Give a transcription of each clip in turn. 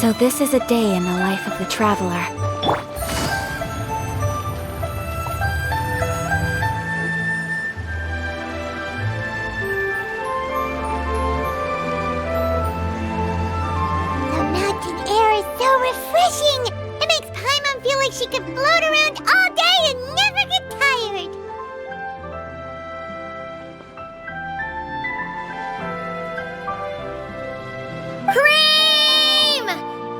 So this is a day in the life of the traveler. The mountain air is so refreshing! It makes Paimon feel like she could float around all day and never get tired! Cream!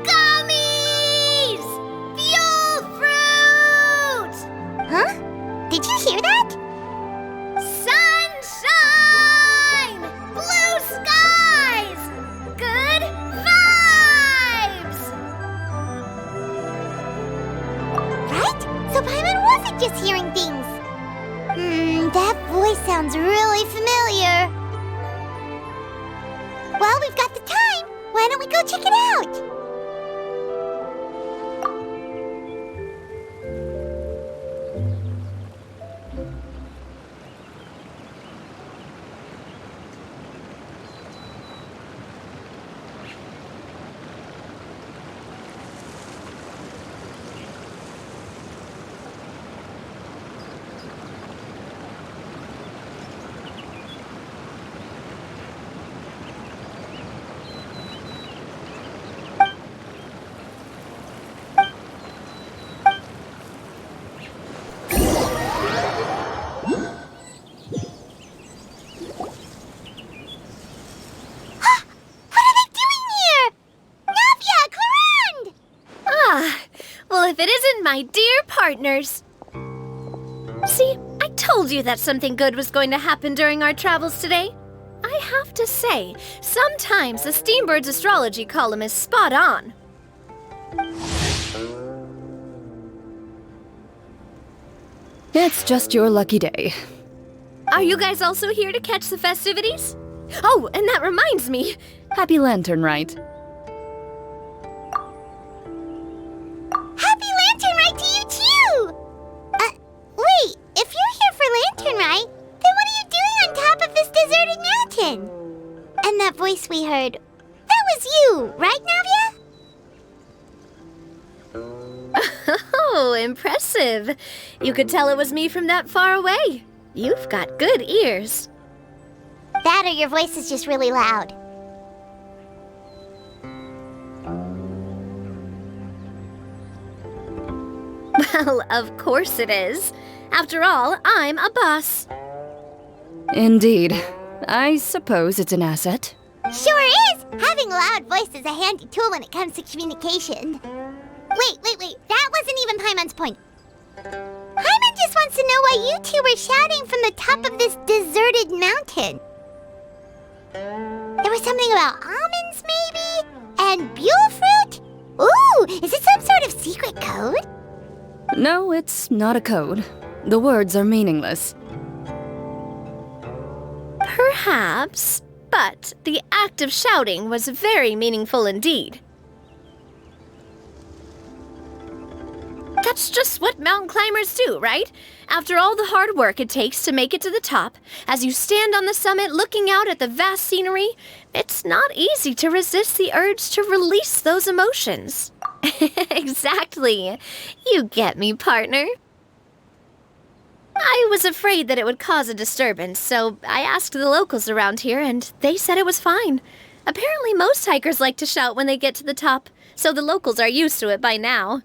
Gummies! Fuel fruit! Huh? Did you hear that? Sunshine! Blue skies! Good vibes! Right? So Paimon wasn't just hearing things. That voice sounds really familiar. Well, we've got the time. Why don't we go check it out? If it isn't my dear partners. See, I told you that something good was going to happen during our travels today. I have to say, sometimes the Steambird's astrology column is spot on. It's just your lucky day. Are you guys also here to catch the festivities? Oh, and that reminds me. Happy Lantern Rite. Happy Lantern Rite to you too! Wait, if you're here for Lantern Rite, then what are you doing on top of this deserted mountain? And that voice we heard, that was you, right, Navia? Oh, impressive. You could tell it was me from that far away. You've got good ears. That or your voice is just really loud. Well, of course it is. After all, I'm a boss. Indeed. I suppose it's an asset. Sure is! Having a loud voice is a handy tool when it comes to communication. Wait. That wasn't even Paimon's point. Paimon just wants to know why you two were shouting from the top of this deserted mountain. There was something about almonds, maybe? And buell fruit? Ooh, is it some sort of secret code? No, it's not a code. The words are meaningless. Perhaps, but the act of shouting was very meaningful indeed. That's just what mountain climbers do, right? After all the hard work it takes to make it to the top, as you stand on the summit looking out at the vast scenery, it's not easy to resist the urge to release those emotions. Exactly. You get me, partner. I was afraid that it would cause a disturbance, so I asked the locals around here, and they said it was fine. Apparently most hikers like to shout when they get to the top, so the locals are used to it by now.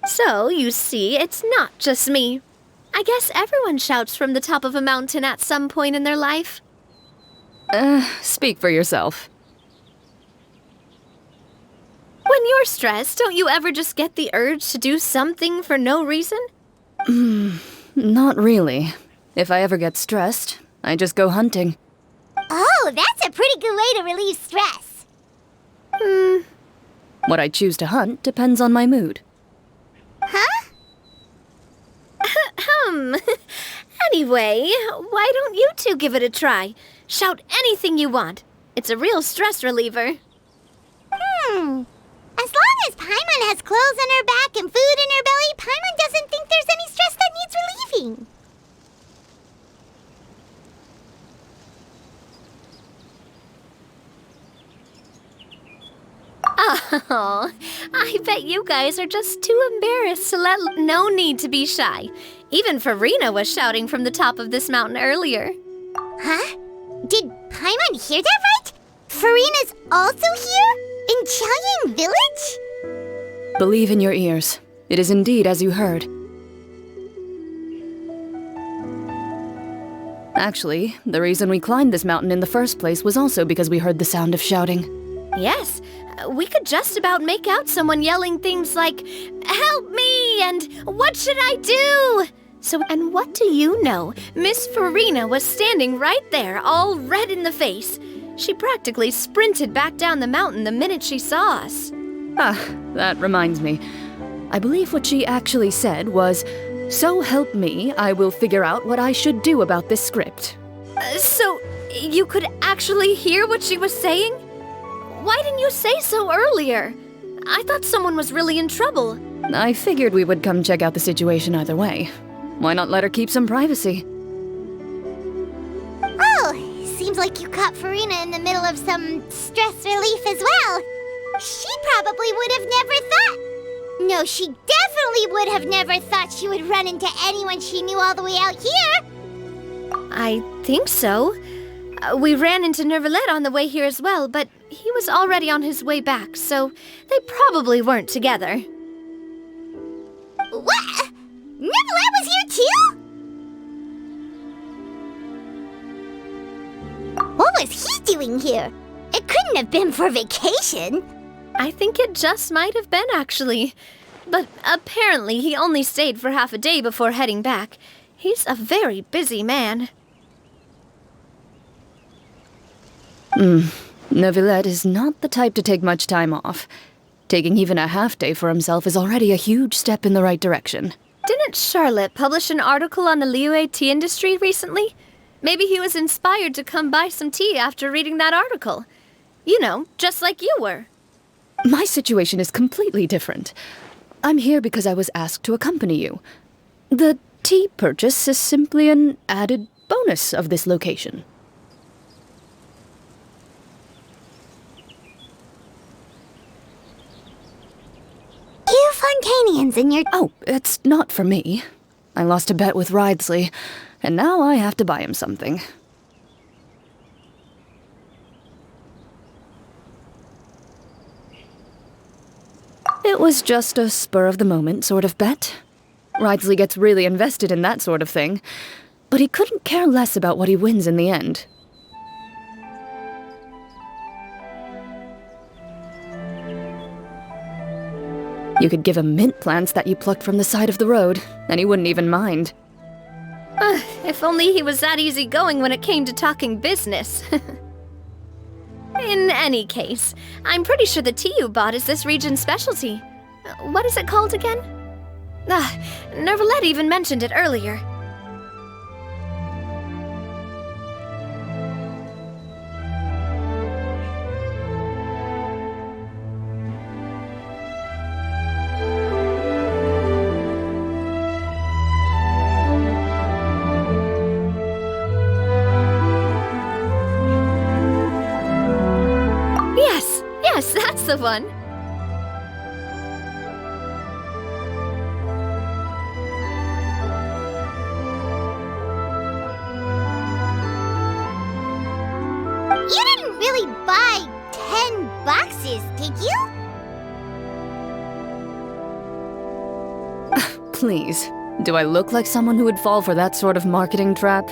So, you see, it's not just me. I guess everyone shouts from the top of a mountain at some point in their life. Speak for yourself. When you're stressed, don't you ever just get the urge to do something for no reason? Not really. If I ever get stressed, I just go hunting. Oh, that's a pretty good way to relieve stress. What I choose to hunt depends on my mood. Huh? Anyway, why don't you two give it a try? Shout anything you want. It's a real stress reliever. As long as Paimon has clothes on her back and food in her belly, Paimon doesn't think there's any stress that needs relieving. Oh, I bet you guys are just too embarrassed to let... No need to be shy. Even Farina was shouting from the top of this mountain earlier. Huh? Did Paimon hear that right? Farina's also here? In Qiangyang Village? Believe in your ears. It is indeed as you heard. Actually, the reason we climbed this mountain in the first place was also because we heard the sound of shouting. Yes, we could just about make out someone yelling things like, "Help me!" and "What should I do?" So, and what do you know? Miss Farina was standing right there, all red in the face. She practically sprinted back down the mountain the minute she saw us. Ah, that reminds me. I believe what she actually said was, "So help me, I will figure out what I should do about this script." So, you could actually hear what she was saying? Why didn't you say so earlier? I thought someone was really in trouble. I figured we would come check out the situation either way. Why not let her keep some privacy? Oh, seems like you caught Farina in the middle of some stress relief as well. She probably would have never thought. No, she definitely would have never thought she would run into anyone she knew all the way out here. I think so. We ran into Nervalet on the way here as well, but he was already on his way back, so they probably weren't together. What? Nervalet was here too? What was he doing here? It couldn't have been for vacation. I think it just might have been, actually. But apparently he only stayed for half a day before heading back. He's a very busy man. Neuvillette is not the type to take much time off. Taking even a half day for himself is already a huge step in the right direction. Didn't Charlotte publish an article on the Liyue tea industry recently? Maybe he was inspired to come buy some tea after reading that article. You know, just like you were. My situation is completely different. I'm here because I was asked to accompany you. The tea purchase is simply an added bonus of this location. You Fontanians and your... Oh, it's not for me. I lost a bet with Ridesley, and now I have to buy him something. It was just a spur-of-the-moment sort of bet. Ridesley gets really invested in that sort of thing, but he couldn't care less about what he wins in the end. You could give him mint plants that you plucked from the side of the road, and he wouldn't even mind. If only he was that easygoing when it came to talking business. In any case, I'm pretty sure the tea you bought is this region's specialty. What is it called again? Nervalet even mentioned it earlier. Yes, that's the one. You didn't really buy 10 boxes, did you? Please, do I look like someone who would fall for that sort of marketing trap?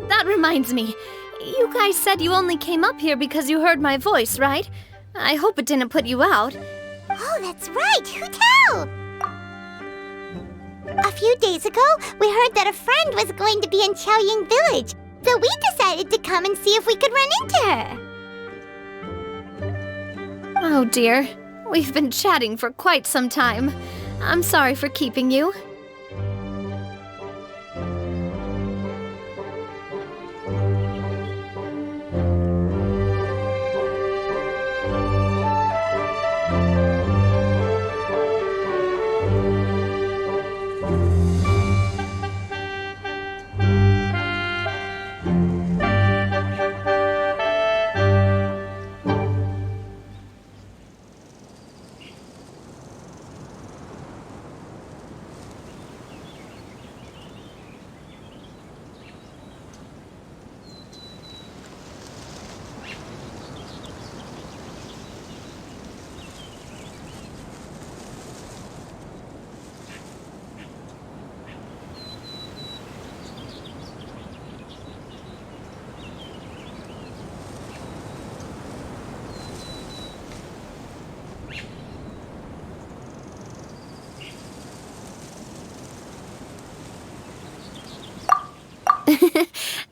That reminds me. You guys said you only came up here because you heard my voice, right? I hope it didn't put you out. Oh, that's right! Hu Tao! A few days ago, we heard that a friend was going to be in Qiaoying Village, so we decided to come and see if we could run into her. Oh dear. We've been chatting for quite some time. I'm sorry for keeping you.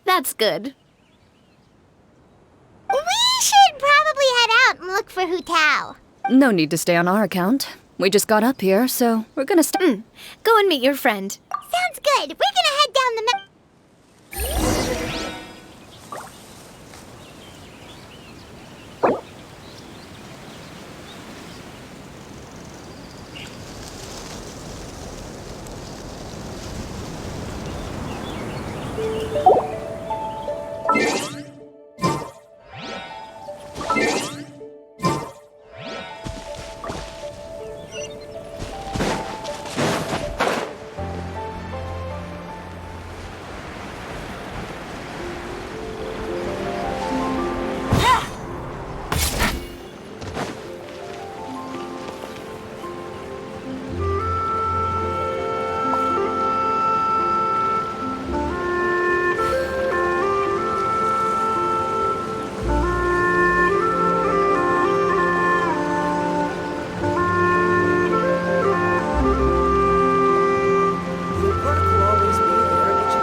That's good. We should probably head out and look for Hu Tao. No need to stay on our account. We just got up here, so we're gonna stay. Go and meet your friend. Sounds good. We're gonna head down the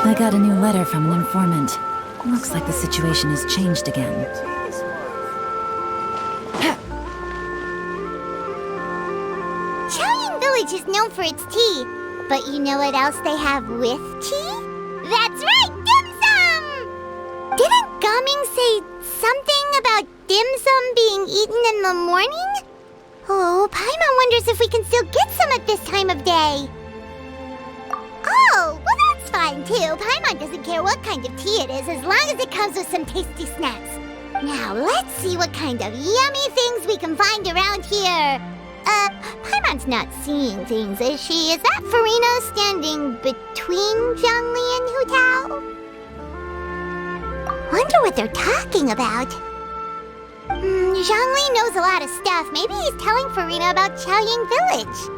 I got a new letter from an informant. Looks like the situation has changed again. Qiaoying Village is known for its tea, but you know what else they have with tea? That's right, dim sum! Didn't Gaming say something about dim sum being eaten in the morning? Oh, Paimon wonders if we can still get some at this time of day. Oh, well that's fine too. Paimon doesn't care what kind of tea it is as long as it comes with some tasty snacks. Now let's see what kind of yummy things we can find around here. Paimon's not seeing things, is she? Is that Farina standing between Zhongli and Hu Tao? Wonder what they're talking about. Zhongli knows a lot of stuff. Maybe he's telling Farina about Qiaoying Village.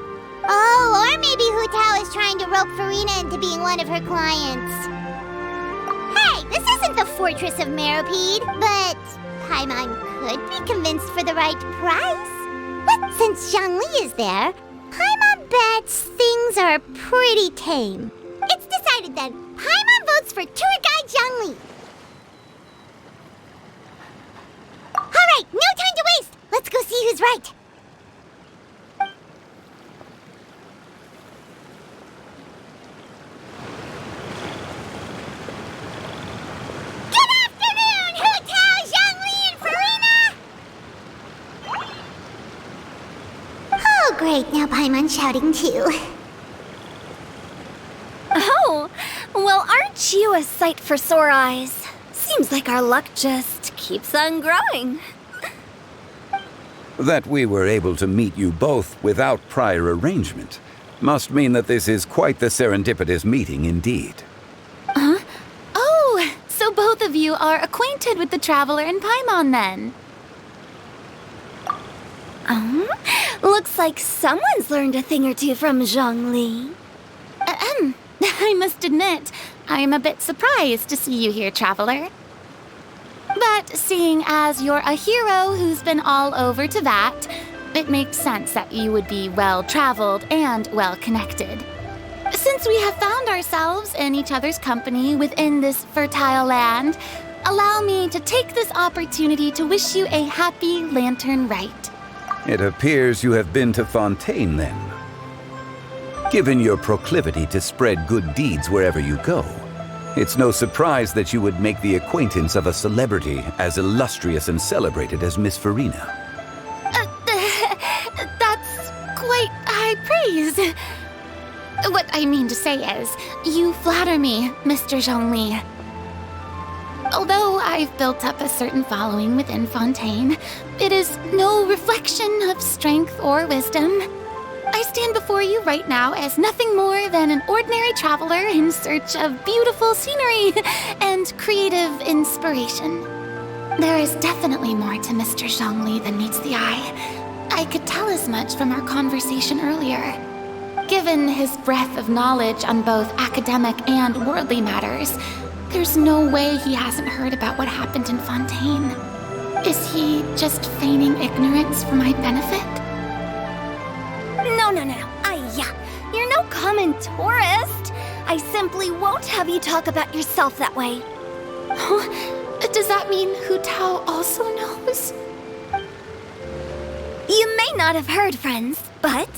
Oh, or maybe Hu Tao is trying to rope Farina into being one of her clients. Hey, this isn't the Fortress of Meropide, but Paimon could be convinced for the right price. But since Zhongli is there, Paimon bets things are pretty tame. It's decided then. Paimon votes for tour guide Zhongli. All right, no time to waste. Let's go see who's right. Good afternoon, Hu Tao, Zhongli, and Farina! Great, now Paimon's shouting too. Oh, well, aren't you a sight for sore eyes? Seems like our luck just keeps on growing. That we were able to meet you both without prior arrangement must mean that this is quite the serendipitous meeting indeed. Oh, so both of you are acquainted with the Traveler and Paimon then? Looks like someone's learned a thing or two from Zhongli. I must admit, I'm a bit surprised to see you here, Traveler. But seeing as you're a hero who's been all over Teyvat, it makes sense that you would be well-traveled and well-connected. Since we have found ourselves in each other's company within this fertile land, allow me to take this opportunity to wish you a happy Lantern Rite. It appears you have been to Fontaine then. Given your proclivity to spread good deeds wherever you go, it's no surprise that you would make the acquaintance of a celebrity as illustrious and celebrated as Miss Farina. That's quite high praise. What I mean to say is, you flatter me, Mr. Zhongli. Although I've built up a certain following within Fontaine, it is no reflection of strength or wisdom. I stand before you right now as nothing more than an ordinary traveler in search of beautiful scenery and creative inspiration. There is definitely more to Mr. Zhongli than meets the eye. I could tell as much from our conversation earlier. Given his breadth of knowledge on both academic and worldly matters, there's no way he hasn't heard about what happened in Fontaine. Is he just feigning ignorance for my benefit? No. You're no common tourist. I simply won't have you talk about yourself that way. Does that mean Hu Tao also knows? You may not have heard, friends, but...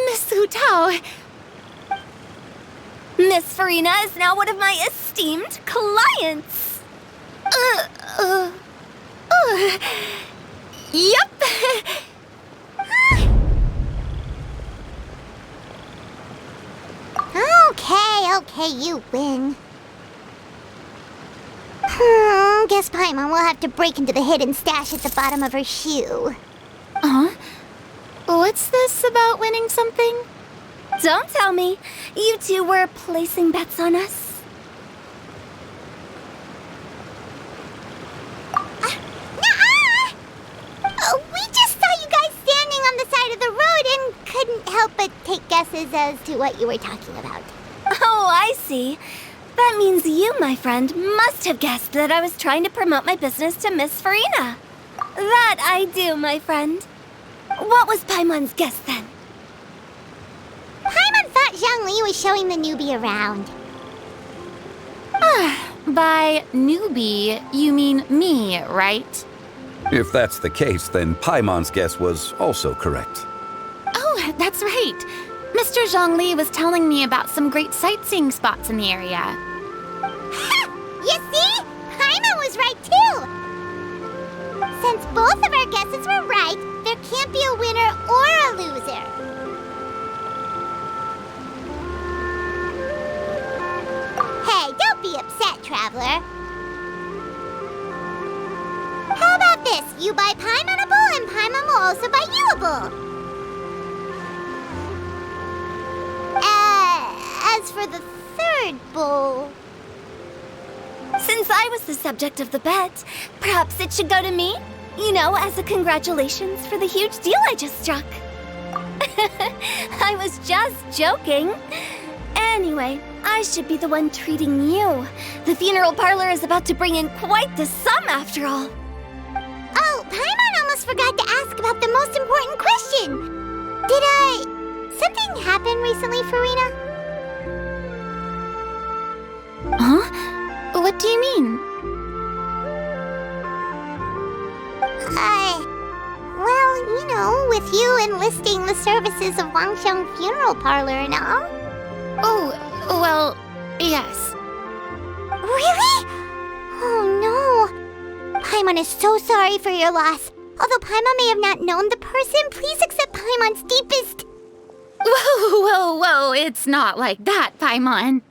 Miss Hu Tao. Miss Farina is now one of my esteemed clients. Yep. Okay, you win. Guess Paimon will have to break into the hidden stash at the bottom of her shoe. What's this about winning something? Don't tell me. You two were placing bets on us. Nuh-uh! We just saw you guys standing on the side of the road and couldn't help but take guesses as to what you were talking about. Oh, I see. That means you, my friend, must have guessed that I was trying to promote my business to Miss Farina. That I do, my friend. What was Paimon's guess then? Paimon thought Zhongli was showing the newbie around. By newbie, you mean me, right? If that's the case, then Paimon's guess was also correct. Oh, that's right. Mr. Zhongli was telling me about some great sightseeing spots in the area. Ha! You see? Paimon was right too! Since both of our guesses were right, there can't be a winner or a loser. Hey, don't be upset, Traveler. How about this? You buy Paimon a bowl and Paimon will also buy you a bowl. As for the third bowl... Since I was the subject of the bet, perhaps it should go to me? You know, as a congratulations for the huge deal I just struck. I was just joking. Anyway, I should be the one treating you. The funeral parlor is about to bring in quite the sum after all. Oh, Paimon almost forgot to ask about the most important question. Something happen recently, Farina? Huh? What do you mean? Well, you know, with you enlisting the services of Wangsheng Funeral Parlor and all. Oh, well, yes. Really? Oh no. Paimon is so sorry for your loss. Although Paimon may have not known the person, please accept Paimon's deepest... Whoa, it's not like that, Paimon.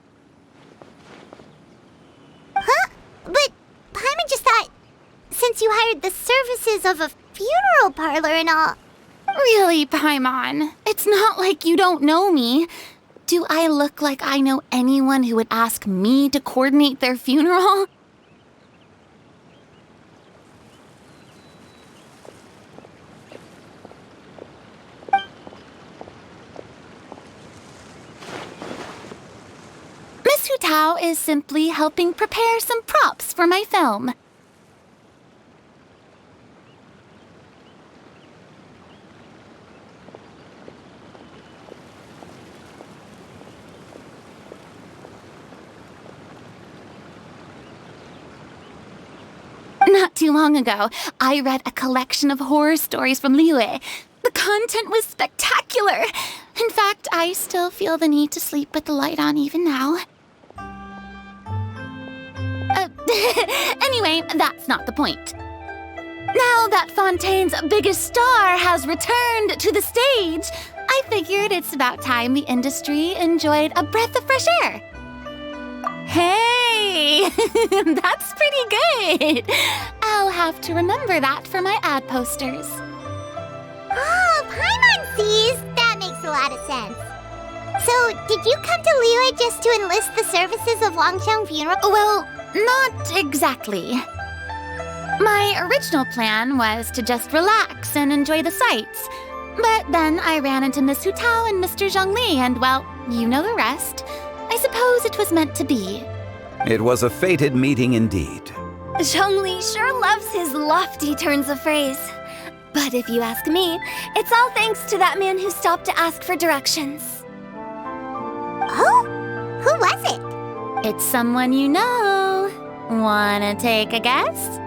Huh? But Paimon just thought, since you hired the services of a funeral parlor and all... Really, Paimon, it's not like you don't know me. Do I look like I know anyone who would ask me to coordinate their funeral? Miss Hu Tao is simply helping prepare some props for my film. Not too long ago, I read a collection of horror stories from Liyue. The content was spectacular. In fact, I still feel the need to sleep with the light on even now. Anyway, that's not the point. Now that Fontaine's biggest star has returned to the stage, I figured it's about time the industry enjoyed a breath of fresh air. Hey, that's pretty good. I'll have to remember that for my ad posters. Oh, Paimon sees! That makes a lot of sense. So, did you come to Liyue just to enlist the services of Longsheng Funeral? Well, not exactly. My original plan was to just relax and enjoy the sights. But then I ran into Miss Hu Tao and Mr. Zhongli, and well, you know the rest. I suppose it was meant to be. It was a fated meeting indeed. Zhongli sure loves his lofty turns of phrase. But if you ask me, it's all thanks to that man who stopped to ask for directions. Oh? Who was it? It's someone you know. Wanna take a guess?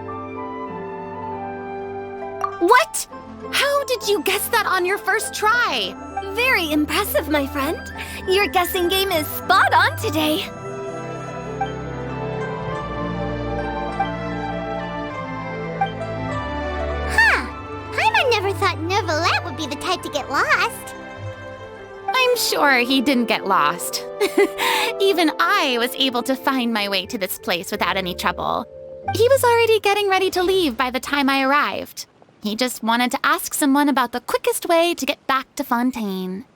What? How did you guess that on your first try? Very impressive, my friend. Your guessing game is spot on today. Huh. Paimon never thought Neuvillette would be the type to get lost. I'm sure he didn't get lost. Even I was able to find my way to this place without any trouble. He was already getting ready to leave by the time I arrived. He just wanted to ask someone about the quickest way to get back to Fontaine.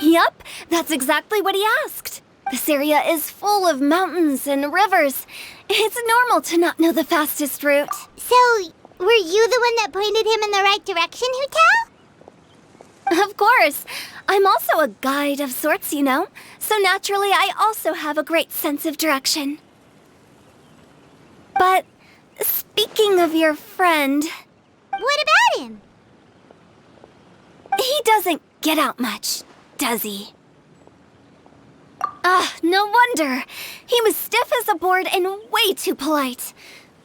Yup, that's exactly what he asked. This area is full of mountains and rivers. It's normal to not know the fastest route. So, were you the one that pointed him in the right direction, Hu Tao? Of course. I'm also a guide of sorts, you know. So naturally, I also have a great sense of direction. But speaking of your friend... What about him? He doesn't get out much, does he? No wonder. He was stiff as a board and way too polite.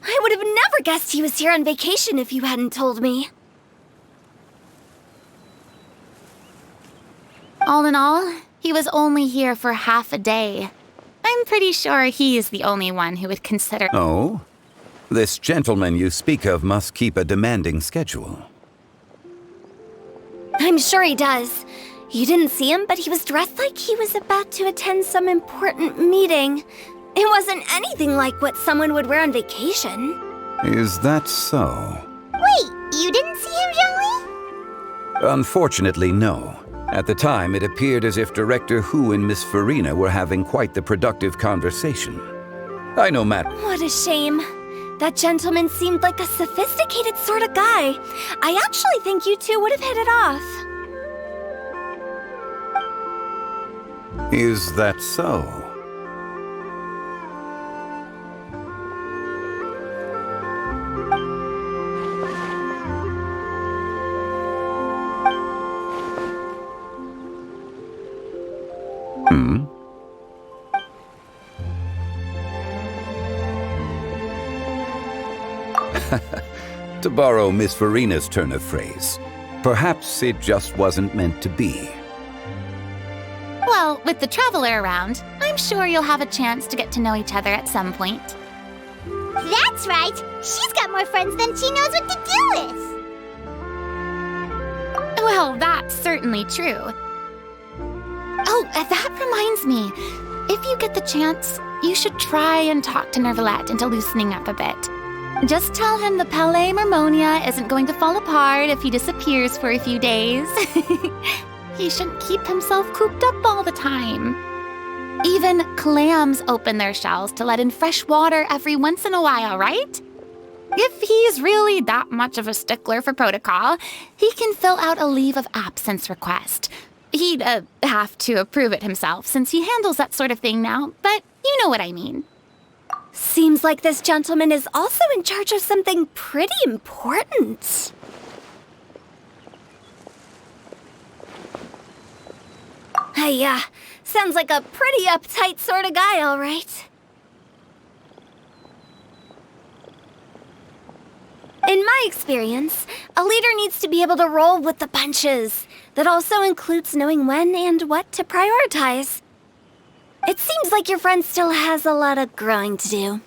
I would have never guessed he was here on vacation if you hadn't told me. All in all, he was only here for half a day. I'm pretty sure he is the only one who would consider... Oh? This gentleman you speak of must keep a demanding schedule. I'm sure he does. You didn't see him, but he was dressed like he was about to attend some important meeting. It wasn't anything like what someone would wear on vacation. Is that so? Wait, you didn't see him, Zhongli? Unfortunately, no. At the time, it appeared as if Director Hu and Miss Farina were having quite the productive conversation. I know, Matt. What a shame. That gentleman seemed like a sophisticated sort of guy. I actually think you two would have hit it off. Is that so? To borrow Miss Farina's turn of phrase, perhaps it just wasn't meant to be. Well, with the traveler around, I'm sure you'll have a chance to get to know each other at some point. That's right. She's got more friends than she knows what to do with. Well, that's certainly true. Oh, that reminds me. If you get the chance, you should try and talk to Nervalette into loosening up a bit. Just tell him the Palais Mermonia isn't going to fall apart if he disappears for a few days. He shouldn't keep himself cooped up all the time. Even clams open their shells to let in fresh water every once in a while, right? If he's really that much of a stickler for protocol, he can fill out a leave of absence request. He'd have to approve it himself since he handles that sort of thing now, but you know what I mean. Seems like this gentleman is also in charge of something pretty important. Hey, sounds like a pretty uptight sort of guy, all right. In my experience, a leader needs to be able to roll with the punches. That also includes knowing when and what to prioritize. It seems like your friend still has a lot of growing to do.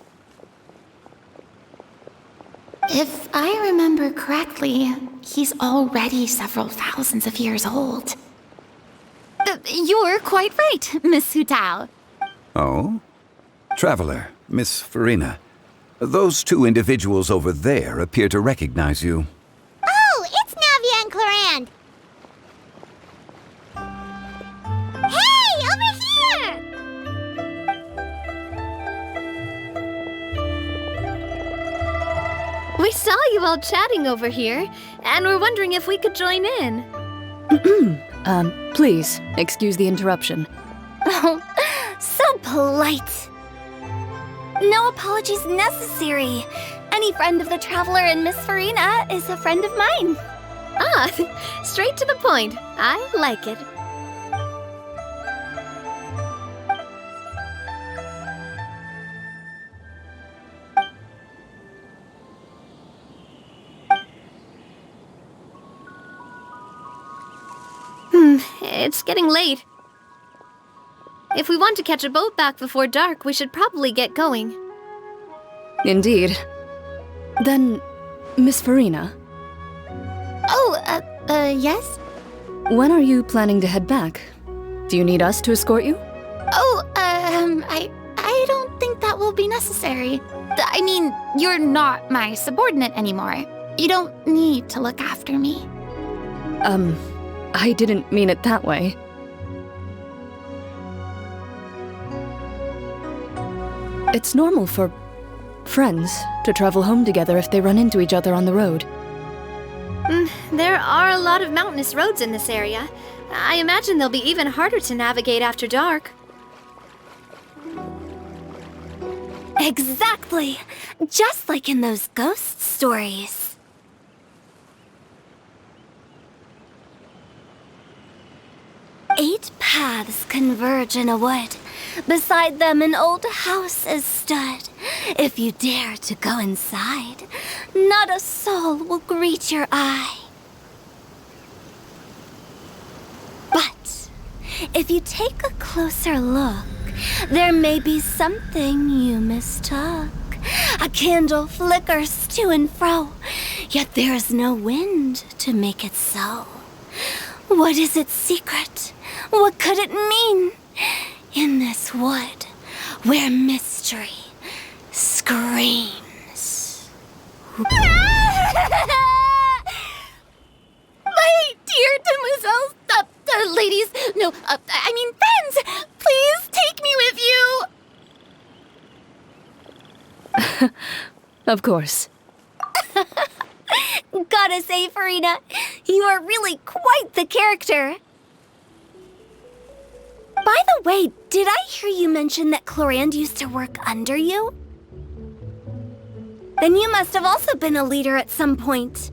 If I remember correctly, he's already several thousands of years old. You're quite right, Miss Hutao. Oh? Traveler, Miss Farina. Those two individuals over there appear to recognize you. Oh, it's Navia and Clarand. Hey, over here! We saw you all chatting over here, and we're wondering if we could join in. Please, excuse the interruption. Oh, so polite. No apologies necessary. Any friend of the Traveler and Miss Farina is a friend of mine. Ah, straight to the point. I like it. It's getting late. If we want to catch a boat back before dark, we should probably get going. Indeed. Then, Miss Farina, Oh, yes? when are you planning to head back? Do you need us to escort you? Oh, I don't think that will be necessary. I mean, you're not my subordinate anymore. You don't need to look after me. I didn't mean it that way. It's normal for friends to travel home together if they run into each other on the road. There are a lot of mountainous roads in this area. I imagine they'll be even harder to navigate after dark. Exactly! Just like in those ghost stories. 8 paths converge in a wood. Beside them an old house is stood. If you dare to go inside, not a soul will greet your eye. But if you take a closer look, there may be something you mistook. A candle flickers to and fro, yet there is no wind to make it so. What is its secret? What could it mean? In this wood, where mystery screams. My dear demoiselles, ladies, no, I mean friends, please take me with you. Of course. Gotta say, Farina, you are really quite the character. By the way, did I hear you mention that Clarand used to work under you? Then you must have also been a leader at some point.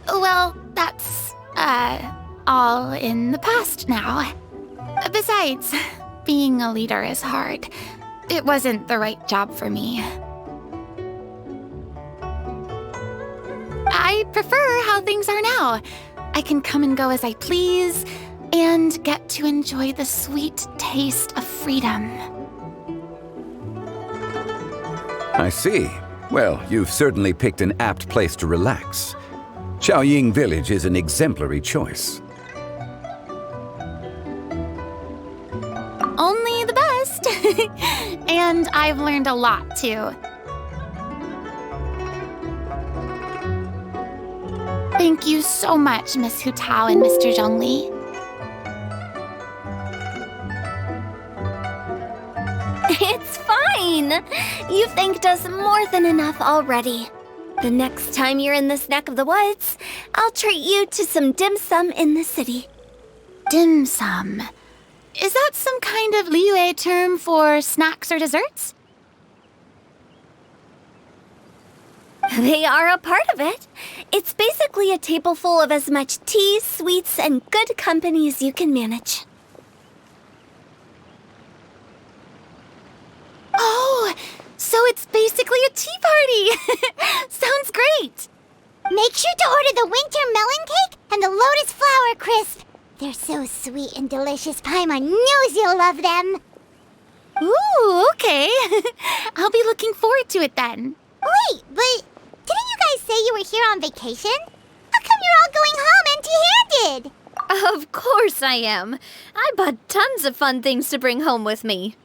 Well, that's, all in the past now. Besides, being a leader is hard. It wasn't the right job for me. I prefer how things are now. I can come and go as I please, and get to enjoy the sweet taste of freedom. I see. Well, you've certainly picked an apt place to relax. Xiaoying Village is an exemplary choice. Only the best. And I've learned a lot, too. Thank you so much, Miss Hu Tao and Mr. Zhongli. It's fine. You've thanked us more than enough already. The next time you're in this neck of the woods, I'll treat you to some dim sum in the city. Dim sum. Is that some kind of Liyue term for snacks or desserts? They are a part of it. It's basically a table full of as much tea, sweets, and good company as you can manage. Oh, so it's basically a tea party. Sounds great. Make sure to order the winter melon cake and the lotus flower crisp. They're so sweet and delicious. Paimon knows you'll love them. Ooh, okay. I'll be looking forward to it then. Wait, but didn't you guys say you were here on vacation? How come you're all going home empty-handed? Of course I am. I bought tons of fun things to bring home with me.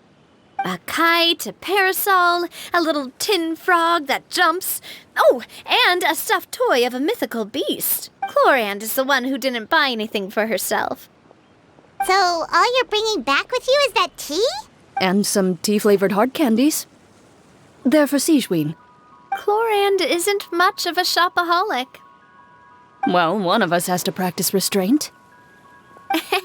A kite, a parasol, a little tin frog that jumps. Oh, and a stuffed toy of a mythical beast. Chlorand is the one who didn't buy anything for herself. So all you're bringing back with you is that tea? And some tea-flavored hard candies. They're for Sigewin. Chlorand isn't much of a shopaholic. Well, one of us has to practice restraint.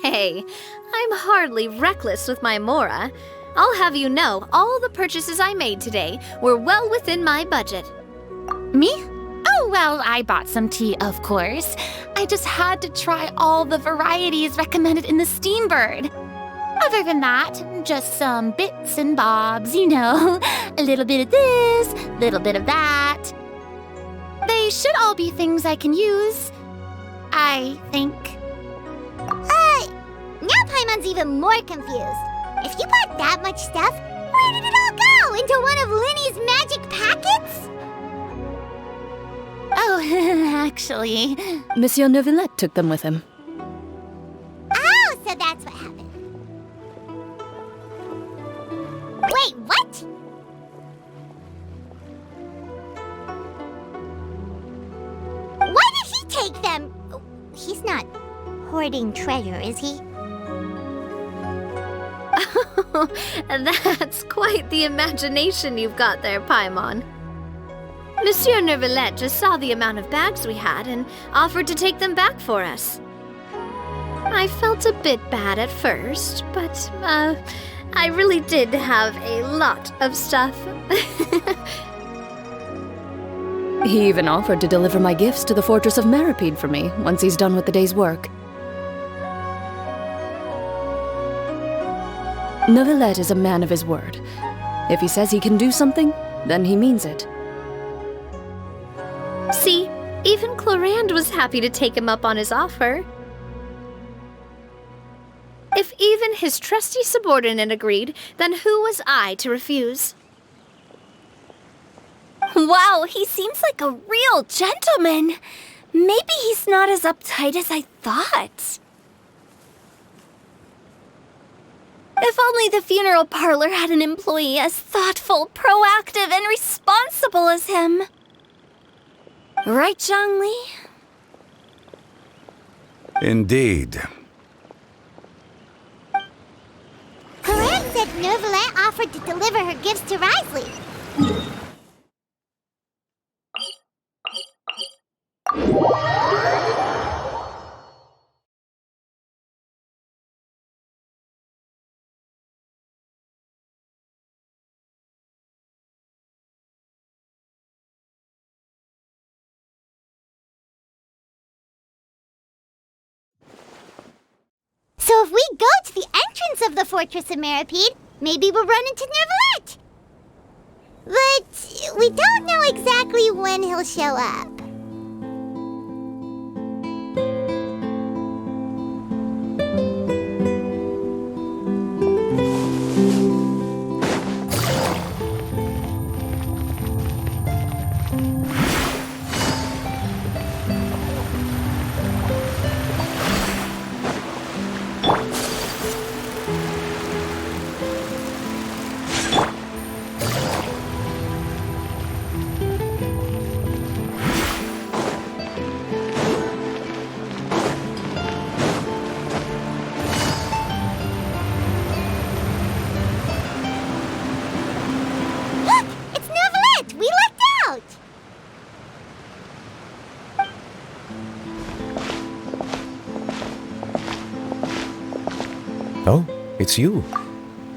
Hey, I'm hardly reckless with my Mora. I'll have you know, all the purchases I made today were well within my budget. Me? Oh, well, I bought some tea, of course. I just had to try all the varieties recommended in the Steambird. Other than that, just some bits and bobs, you know. A little bit of this, little bit of that. They should all be things I can use, I think. Now Paimon's even more confused. If you bought that much stuff, where did it all go? Into one of Linny's magic packets? Oh, actually... Monsieur Neuvillette took them with him. Oh, so that's what happened. Wait, what? Why did he take them? He's not hoarding treasure, is he? That's quite the imagination you've got there, Paimon. Monsieur Neuvillette just saw the amount of bags we had and offered to take them back for us. I felt a bit bad at first, but, I really did have a lot of stuff. He even offered to deliver my gifts to the Fortress of Meripede for me once he's done with the day's work. Neuvillette is a man of his word. If he says he can do something, then he means it. See, even Chlorand was happy to take him up on his offer. If even his trusty subordinate agreed, then who was I to refuse? Wow, he seems like a real gentleman. Maybe he's not as uptight as I thought. If only the funeral parlor had an employee as thoughtful, proactive, and responsible as him. Right, Zhongli? Indeed. Chlorand said Neuvillette offered to deliver her gifts to Risley. So if we go to the entrance of the Fortress of Meripede, maybe we'll run into Neuvillette. But we don't know exactly when he'll show up. Oh, it's you.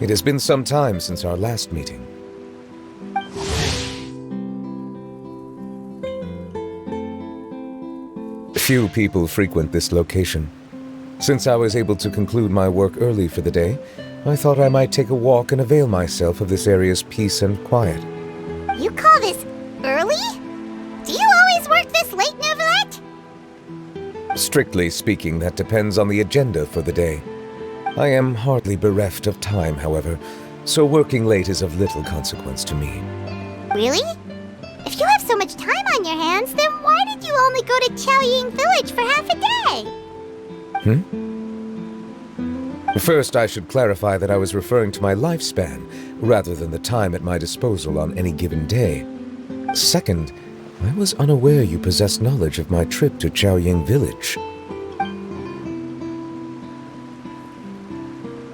It has been some time since our last meeting. Few people frequent this location. Since I was able to conclude my work early for the day, I thought I might take a walk and avail myself of this area's peace and quiet. You call this early? Do you always work this late, Neuvillette? Strictly speaking, that depends on the agenda for the day. I am hardly bereft of time, however, so working late is of little consequence to me. Really? If you have so much time on your hands, then why did you only go to Chaoying Village for half a day? First, I should clarify that I was referring to my lifespan, rather than the time at my disposal on any given day. Second, I was unaware you possessed knowledge of my trip to Chaoying Village.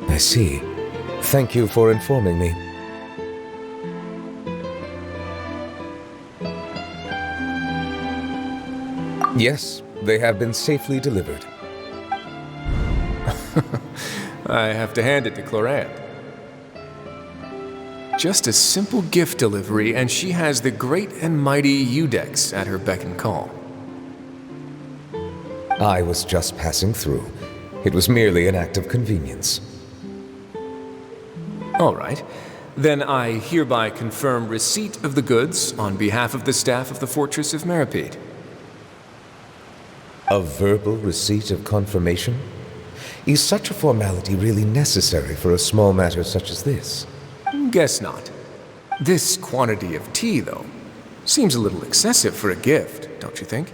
I see. Thank you for informing me. Yes, they have been safely delivered. I have to hand it to Clorant. Just a simple gift delivery, and she has the great and mighty Udex at her beck and call. I was just passing through. It was merely an act of convenience. All right. Then I hereby confirm receipt of the goods on behalf of the staff of the Fortress of Meripede. A verbal receipt of confirmation? Is such a formality really necessary for a small matter such as this? Guess not. This quantity of tea, though, seems a little excessive for a gift, don't you think?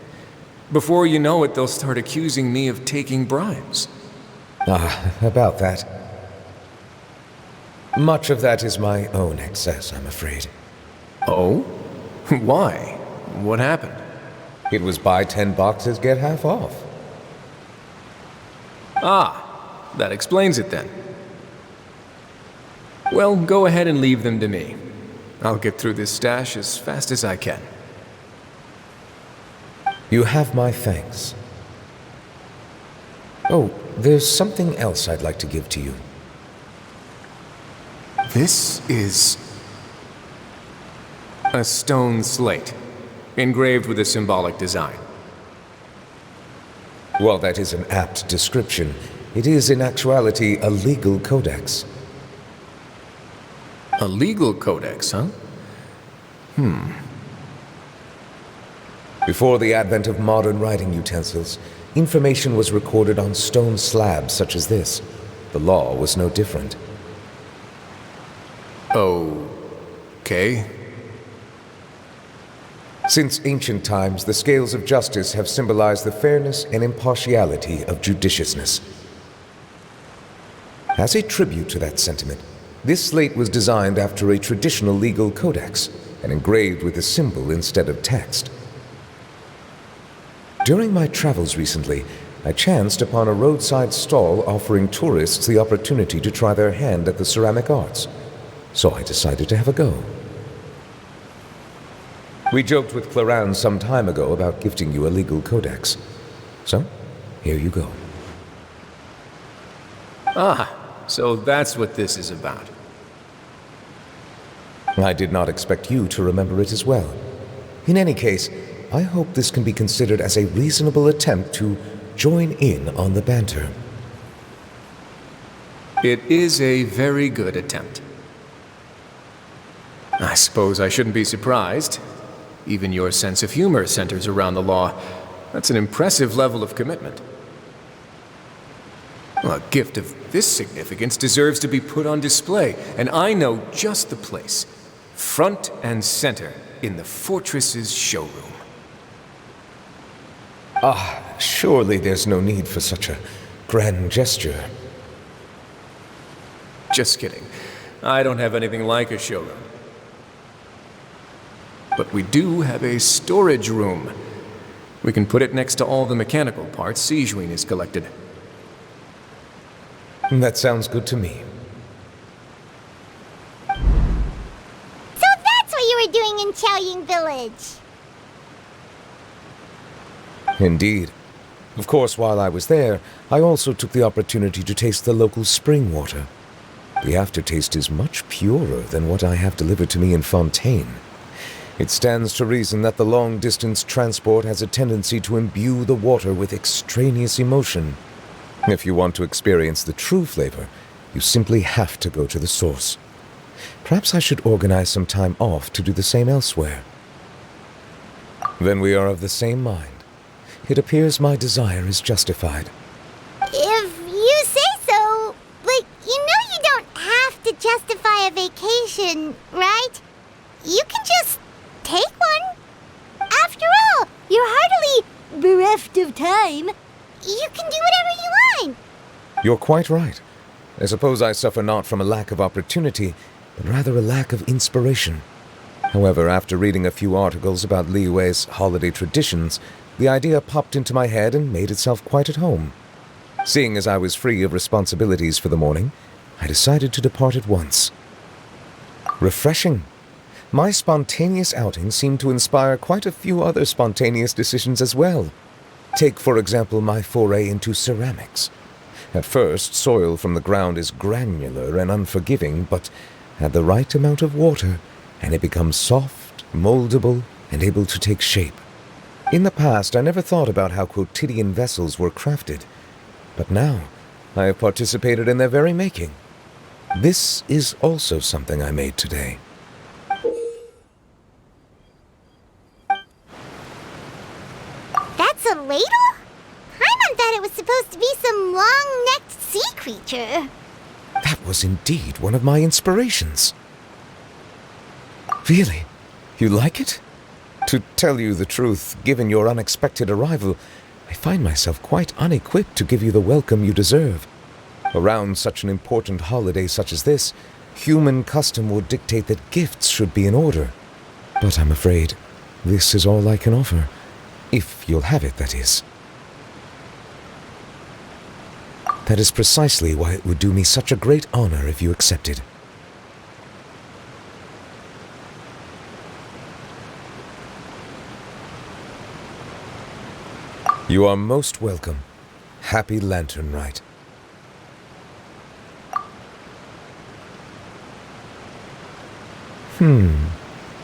Before you know it, they'll start accusing me of taking bribes. About that. Much of that is my own excess, I'm afraid. Oh? Why? What happened? It was buy 10 boxes, get half off. Ah, that explains it then. Well, go ahead and leave them to me. I'll get through this stash as fast as I can. You have my thanks. Oh, there's something else I'd like to give to you. This is a stone slate, engraved with a symbolic design. While that is an apt description, it is in actuality a legal codex. A legal codex, huh? Before the advent of modern writing utensils, information was recorded on stone slabs such as this. The law was no different. Okay. Since ancient times, the scales of justice have symbolized the fairness and impartiality of judiciousness. As a tribute to that sentiment, this slate was designed after a traditional legal codex and engraved with a symbol instead of text. During my travels recently, I chanced upon a roadside stall offering tourists the opportunity to try their hand at the ceramic arts, so I decided to have a go. We joked with Clorant some time ago about gifting you a legal codex. So, here you go. Ah, so that's what this is about. I did not expect you to remember it as well. In any case, I hope this can be considered as a reasonable attempt to join in on the banter. It is a very good attempt. I suppose I shouldn't be surprised. Even your sense of humor centers around the law. That's an impressive level of commitment. Well, a gift of this significance deserves to be put on display, and I know just the place. Front and center in the Fortress's showroom. Surely there's no need for such a grand gesture. Just kidding. I don't have anything like a showroom. But we do have a storage room. We can put it next to all the mechanical parts Sijuin has collected. That sounds good to me. So that's what you were doing in Chaoying Village. Indeed. Of course, while I was there, I also took the opportunity to taste the local spring water. The aftertaste is much purer than what I have delivered to me in Fontaine. It stands to reason that the long-distance transport has a tendency to imbue the water with extraneous emotion. If you want to experience the true flavor, you simply have to go to the source. Perhaps I should organize some time off to do the same elsewhere. Then we are of the same mind. It appears my desire is justified. If you say so, but you know you don't have to justify a vacation, right? You can just take one. After all, you're hardly bereft of time. You can do whatever you want. You're quite right. I suppose I suffer not from a lack of opportunity, but rather a lack of inspiration. However, after reading a few articles about Liyue's holiday traditions, the idea popped into my head and made itself quite at home. Seeing as I was free of responsibilities for the morning, I decided to depart at once. Refreshing. My spontaneous outing seemed to inspire quite a few other spontaneous decisions as well. Take, for example, my foray into ceramics. At first, soil from the ground is granular and unforgiving, but add the right amount of water, and it becomes soft, moldable, and able to take shape. In the past, I never thought about how quotidian vessels were crafted, but now I have participated in their very making. This is also something I made today. That's a ladle? Paimon thought it was supposed to be some long-necked sea creature. That was indeed one of my inspirations. Really? You like it? To tell you the truth, given your unexpected arrival, I find myself quite unequipped to give you the welcome you deserve. Around such an important holiday such as this, human custom would dictate that gifts should be in order. But I'm afraid this is all I can offer. If you'll have it, that is. That is precisely why it would do me such a great honor if you accepted. You are most welcome. Happy Lantern Rite.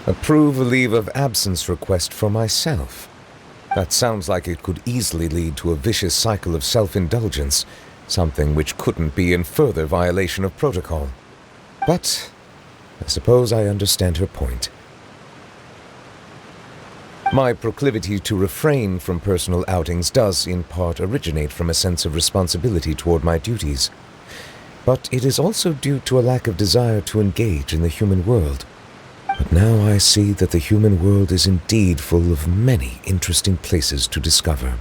Approve a leave of absence request for myself. That sounds like it could easily lead to a vicious cycle of self-indulgence, something which couldn't be in further violation of protocol. But I suppose I understand her point. My proclivity to refrain from personal outings does, in part, originate from a sense of responsibility toward my duties. But it is also due to a lack of desire to engage in the human world. But now I see that the human world is indeed full of many interesting places to discover.